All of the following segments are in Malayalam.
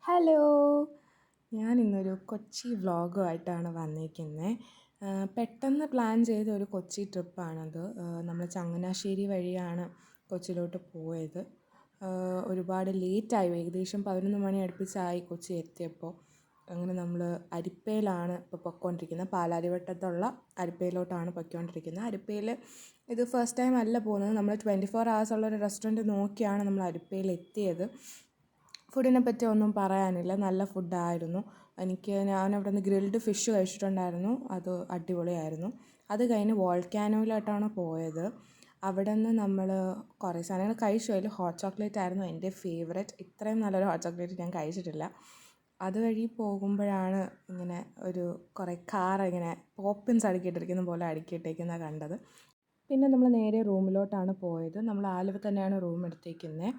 ഹലോ! ഞാനിന്നൊരു കൊച്ചി വ്ളോഗുമായിട്ടാണ് വന്നിരിക്കുന്നത്. പെട്ടെന്ന് പ്ലാൻ ചെയ്ത ഒരു കൊച്ചി ട്രിപ്പാണത്. നമ്മൾ ചങ്ങനാശ്ശേരി വഴിയാണ് കൊച്ചിയിലോട്ട് പോയത്. ഒരുപാട് ലേറ്റായി, ഏകദേശം 11 മണി അടുപ്പിച്ചായി കൊച്ചി എത്തിയപ്പോൾ. അങ്ങനെ നമ്മൾ അരിപ്പയിലാണ് ഇപ്പോൾ പൊയ്ക്കൊണ്ടിരിക്കുന്നത്. പാലാരിവട്ടത്തുള്ള അരിപ്പയിലോട്ടാണ് പൊയ്ക്കൊണ്ടിരിക്കുന്നത്. അരിപ്പയിൽ ഇത് ഫസ്റ്റ് ടൈം അല്ല പോകുന്നത്. നമ്മൾ 24 hours ഉള്ളൊരു റെസ്റ്റോറൻറ്റ് നോക്കിയാണ് നമ്മൾ അരിപ്പയിൽ എത്തിയത്. ഫുഡിനെ പറ്റി ഒന്നും പറയാനില്ല, നല്ല ഫുഡായിരുന്നു. ഞാനവിടെ നിന്ന് ഗ്രിൽഡ് ഫിഷ് കഴിച്ചിട്ടുണ്ടായിരുന്നു, അത് അടിപൊളിയായിരുന്നു. അത് കഴിഞ്ഞ് വോൾക്കാനോയിലോട്ടാണ് പോയത്. അവിടെ നിന്ന് നമ്മൾ കുറേ സാധനങ്ങൾ കഴിച്ചു. അതിൽ ഹോട്ട് ചോക്ലേറ്റ് ആയിരുന്നു എൻ്റെ ഫേവറേറ്റ്. ഇത്രയും നല്ലൊരു ഹോട്ട് ചോക്ലേറ്റ് ഞാൻ കഴിച്ചിട്ടില്ല. അതുവഴി പോകുമ്പോഴാണ് ഇങ്ങനെ കുറേ കാർ ഇങ്ങനെ പോപ്പിൻസ് അടുക്കിയിട്ടിരിക്കുന്ന പോലെ അടുക്കിയിട്ടേക്കുന്നത് കണ്ടത്. പിന്നെ നമ്മൾ നേരെ റൂമിലോട്ടാണ് പോയത്. നമ്മൾ ആലുവ തന്നെയാണ് റൂം എടുത്തേക്കുന്നത്.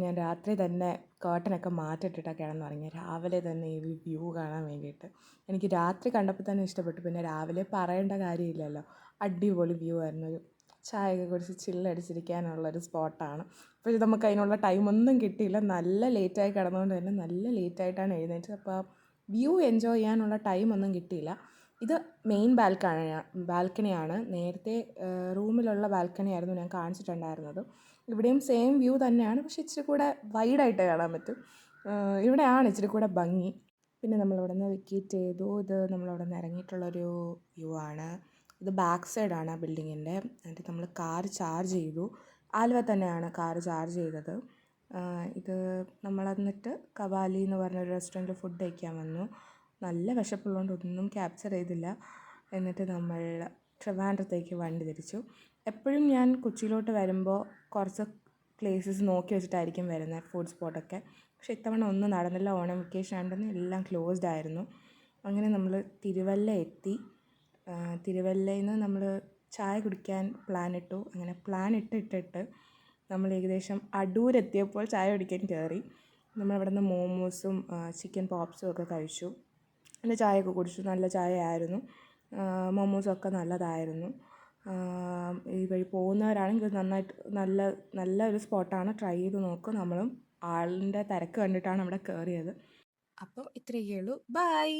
ഞാൻ രാത്രി തന്നെ കർട്ടനൊക്കെ മാറ്റിയിട്ടിട്ടാണ് കിടന്നുറങ്ങിയത്. രാവിലെ തന്നെ ഈ വ്യൂ കാണാൻ വേണ്ടിയിട്ട്. എനിക്ക് രാത്രി കണ്ടപ്പോൾ തന്നെ ഇഷ്ടപ്പെട്ടു. പിന്നെ രാവിലെ പറയേണ്ട കാര്യമില്ലല്ലോ, അടിപൊളി വ്യൂ ആയിരുന്നു. ഒരു ചായയൊക്കെ കുടിച്ച് ചില്ലടിച്ചിരിക്കാനുള്ളൊരു സ്പോട്ടാണ്. പക്ഷേ നമുക്ക് അതിനുള്ള ടൈമൊന്നും കിട്ടിയില്ല. നല്ല ലേറ്റായി കിടന്നുകൊണ്ട് തന്നെ നല്ല ലേറ്റായിട്ടാണ് എഴുന്നേറ്റത്. അപ്പോൾ വ്യൂ എൻജോയ് ചെയ്യാനുള്ള ടൈമൊന്നും കിട്ടിയില്ല. ഇത് മെയിൻ ബാൽക്കണിയാണ്. നേരത്തെ റൂമിലുള്ള ബാൽക്കണിയായിരുന്നു ഞാൻ കാണിച്ചിട്ടുണ്ടായിരുന്നത്. ഇവിടെയും സെയിം വ്യൂ തന്നെയാണ്, പക്ഷേ ഇച്ചിരി കൂടെ വൈഡായിട്ട് കാണാൻ പറ്റും. ഇവിടെയാണ് ഇച്ചിരി കൂടെ ഭംഗി. പിന്നെ നമ്മളിവിടെ നിന്ന് വെക്കേറ്റ് ചെയ്തു. ഇത് നമ്മളവിടെ നിന്ന് ഇറങ്ങിയിട്ടുള്ളൊരു വ്യൂ ആണ്. ഇത് ബാക്ക് സൈഡാണ് ആ ബിൽഡിങ്ങിൻ്റെ. എന്നിട്ട് നമ്മൾ കാർ ചാർജ് ചെയ്തു. ആലുവ തന്നെയാണ് കാർ ചാർജ് ചെയ്തത്. ഇത് നമ്മൾ എന്നിട്ട് കവാലി എന്ന് പറഞ്ഞൊരു റെസ്റ്റോറൻറ്റിൽ ഫുഡ് കഴിക്കാൻ വന്നു. നല്ല വിശപ്പുള്ളതുകൊണ്ട് ഒന്നും ക്യാപ്ചർ ചെയ്തില്ല. എന്നിട്ട് നമ്മൾ ട്രിവാൻഡ്രത്തേക്ക് വണ്ടി തിരിച്ചു. എപ്പോഴും ഞാൻ കൊച്ചിയിലോട്ട് വരുമ്പോൾ കുറച്ച് പ്ലേസസ് നോക്കി വെച്ചിട്ടായിരിക്കും വരുന്നത്, ഫുഡ് സ്പോട്ടൊക്കെ. പക്ഷേ ഇത്തവണ ഒന്നും നടന്നില്ല. ഓണം വെക്കേഷൻ ആയതുകൊണ്ട് എല്ലാം ക്ലോസ്ഡ് ആയിരുന്നു. അങ്ങനെ നമ്മൾ തിരുവല്ല എത്തി. തിരുവല്ലയിൽ നിന്ന് നമ്മൾ ചായ കുടിക്കാൻ പ്ലാൻ ഇട്ടു. അങ്ങനെ പ്ലാൻ ഇട്ടിട്ട് നമ്മൾ ഏകദേശം അടൂരെത്തിയപ്പോൾ ചായ കുടിക്കാൻ കയറി. നമ്മളവിടെ നിന്ന് മോമോസും ചിക്കൻ പോപ്സും ഒക്കെ കഴിച്ചു. നല്ല ചായയൊക്കെ കുടിച്ചു. നല്ല ചായ ആയിരുന്നു. മോമോസൊക്കെ നല്ലതായിരുന്നു. ഈ വഴി പോകുന്നവരാണെങ്കിൽ നല്ല ഒരു സ്പോട്ടാണ്, ട്രൈ ചെയ്ത് നോക്കും. നമ്മളും ആളിൻ്റെ തിരക്ക് കണ്ടിട്ടാണ് അവിടെ കയറിയത്. അപ്പം ഇത്രയൊക്കെ ഉള്ളൂ. ബൈ.